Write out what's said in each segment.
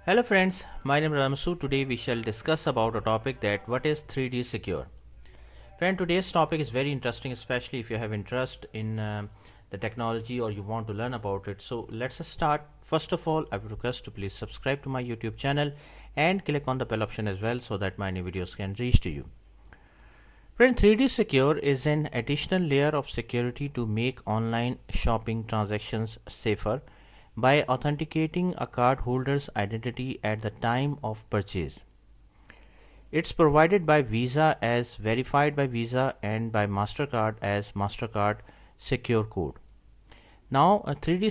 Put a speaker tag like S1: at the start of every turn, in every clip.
S1: Hello friends, my name is Ramsu. Today we shall discuss about a topic that what is 3D secure. Friend, today's topic is very interesting, especially if you have interest in the technology or you want to learn about it. So let's start. First of all, I would request to please subscribe to my YouTube channel and click on the bell option as well so that my new videos can reach to you. Friend, 3D Secure is an additional layer of security to make online shopping transactions safer by authenticating a cardholder's identity at the time of purchase. It's provided by Visa as verified by Visa and by Mastercard as Mastercard SecureCode. Now, a 3D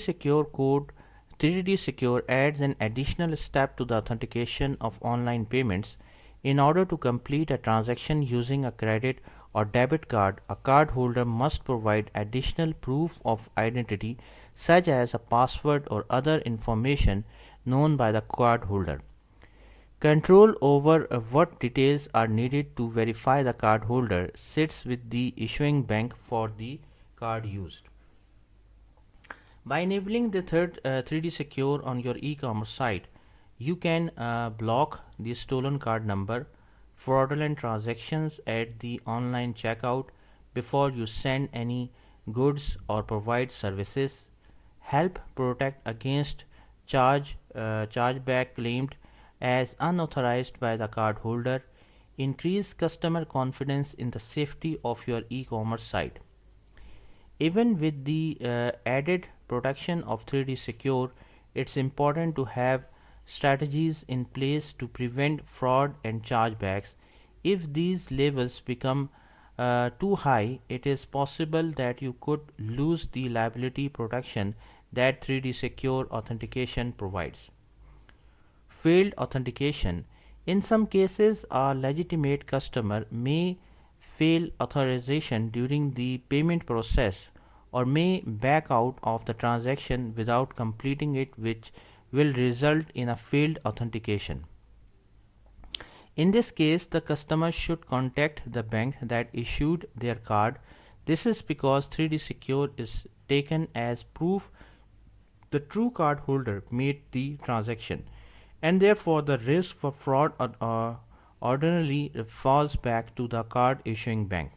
S1: Secure adds an additional step to the authentication of online payments. In order to complete a transaction using a credit or debit card, a cardholder must provide additional proof of identity such as a password or other information known by the cardholder. Control over what details are needed to verify the cardholder sits with the issuing bank for the card used. By enabling the 3D Secure on your e-commerce site, you can block the stolen card number, fraudulent transactions at the online checkout before you send any goods or provide services, help protect against chargeback claimed as unauthorized by the cardholder, increase customer confidence in the safety of your e-commerce site. Even with the added protection of 3D Secure, it's important to have strategies in place to prevent fraud and chargebacks. If these levels become too high, it is possible that you could lose the liability protection that 3D Secure authentication provides. Failed authentication. In some cases, a legitimate customer may fail authorization during the payment process or may back out of the transaction without completing it, which will result in a failed authentication. In this case, the customer should contact the bank that issued their card. This is because 3D Secure is taken as proof the true card holder made the transaction, and therefore the risk for fraud ordinarily falls back to the card issuing bank.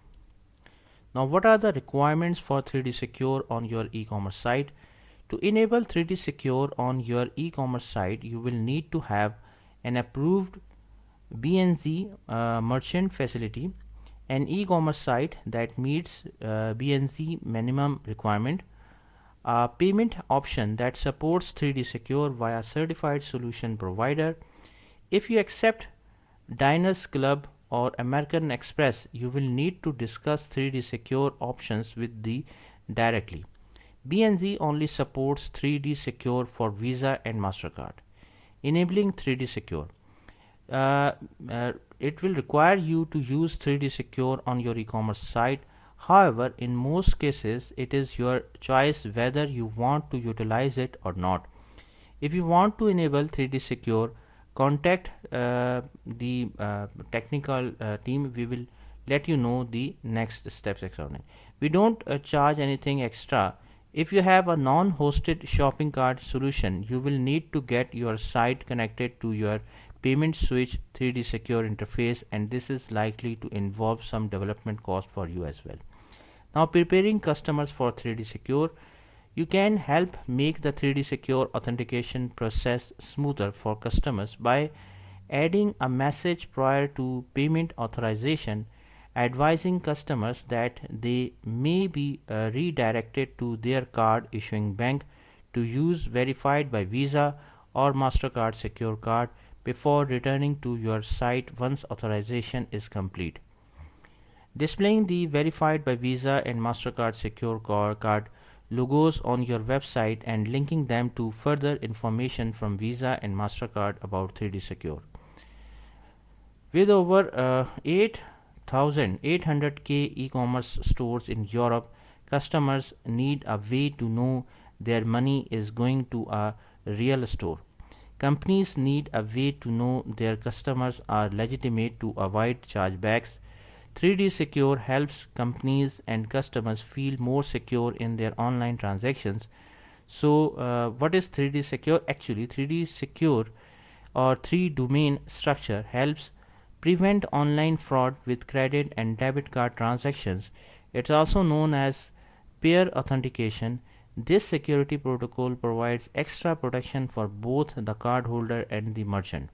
S1: Now, what are the requirements for 3D Secure on your e-commerce site? To enable 3D Secure on your e-commerce site, you will need to have an approved BNZ merchant facility, an e-commerce site that meets BNZ minimum requirement, a payment option that supports 3D Secure via certified solution provider. If you accept Diners Club or American Express, you will need to discuss 3D Secure options with the directly. BNZ only supports 3D Secure for Visa and Mastercard. Enabling 3D Secure. Uh, it will require you to use 3D Secure on your e-commerce site. However, in most cases, it is your choice whether you want to utilize it or not. If you want to enable 3D Secure, contact the technical team. We will let you know the next steps accordingly. We don't charge anything extra. If you have a non-hosted shopping cart solution, you will need to get your site connected to your payment switch 3D Secure interface, and this is likely to involve some development cost for you as well. Now, preparing customers for 3D Secure. You can help make the 3D Secure authentication process smoother for customers by adding a message prior to payment authorization advising customers that they may be redirected to their card issuing bank to use verified by Visa or Mastercard Secure Card before returning to your site once authorization is complete. Displaying the verified by Visa and Mastercard Secure Card logos on your website and linking them to further information from Visa and Mastercard about 3D Secure. With over 8,800k e-commerce stores in Europe, customers need a way to know their money is going to a real store. Companies need a way to know their customers are legitimate to avoid chargebacks. 3D Secure helps companies and customers feel more secure in their online transactions. So, what is 3D Secure? Actually, 3D Secure or three domain structure helps prevent online fraud with credit and debit card transactions. It's also known as peer authentication. This security protocol provides extra protection for both the cardholder and the merchant.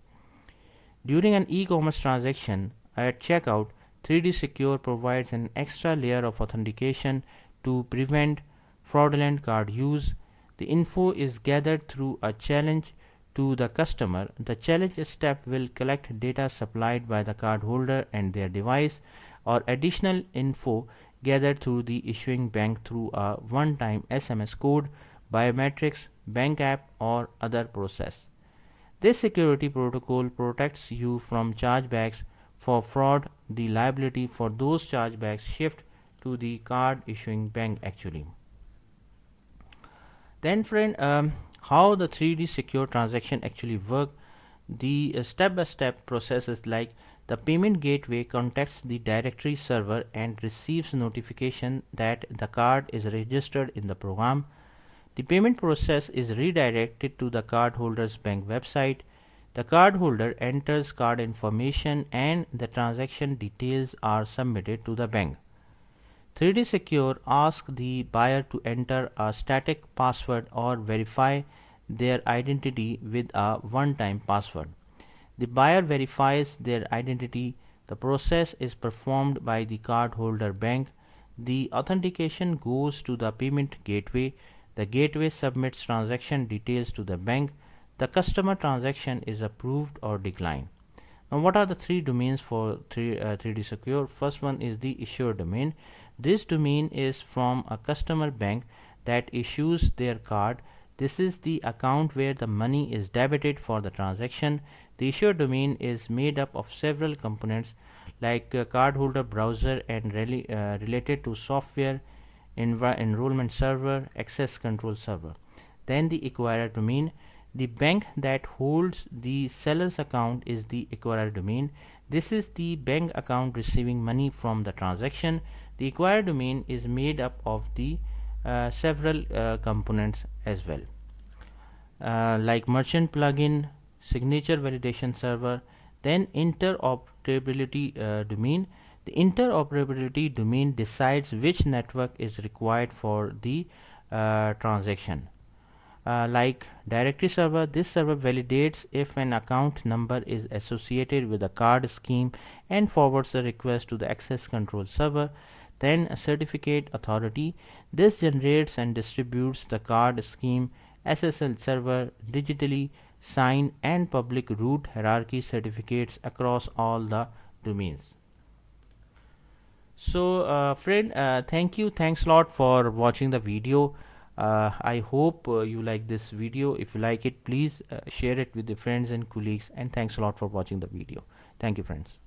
S1: During an e-commerce transaction at checkout, 3D Secure provides an extra layer of authentication to prevent fraudulent card use. The info is gathered through a challenge to the customer. The challenge step will collect data supplied by the cardholder and their device, or additional info gathered through the issuing bank through a one-time SMS code, biometrics, bank app, or other process. This security protocol protects you from chargebacks for fraud. The liability for those chargebacks shift to the card issuing bank actually. Then friend, how the 3D secure transaction actually work. The step-by-step process is like the payment gateway contacts the directory server and receives notification that the card is registered in the program. The payment process is redirected to the cardholder's bank website. The cardholder enters card information and the transaction details are submitted to the bank. 3D Secure asks the buyer to enter a static password or verify their identity with a one-time password. The buyer verifies their identity. The process is performed by the cardholder bank. The authentication goes to the payment gateway. The gateway submits transaction details to the bank. The customer transaction is approved or declined. Now, what are the three domains for 3D Secure? First one is the issuer domain. This domain is from a customer bank that issues their card. This is the account where the money is debited for the transaction. The issuer domain is made up of several components like cardholder browser and related to software, enrollment server, access control server. Then the acquirer domain. The bank that holds the seller's account is the acquirer domain. This is the bank account receiving money from the transaction. The acquirer domain is made up of the several components as well, like merchant plugin, signature validation server, then interoperability domain. The interoperability domain decides which network is required for the transaction. Like directory server, this server validates if an account number is associated with a card scheme and forwards the request to the access control server. Then a certificate authority, this generates and distributes the card scheme SSL server digitally sign and public root hierarchy certificates across all the domains. So friend, thanks a lot for watching the video. I hope you like this video. If you like it, please share it with your friends and colleagues, and thanks a lot for watching the video. Thank you, friends.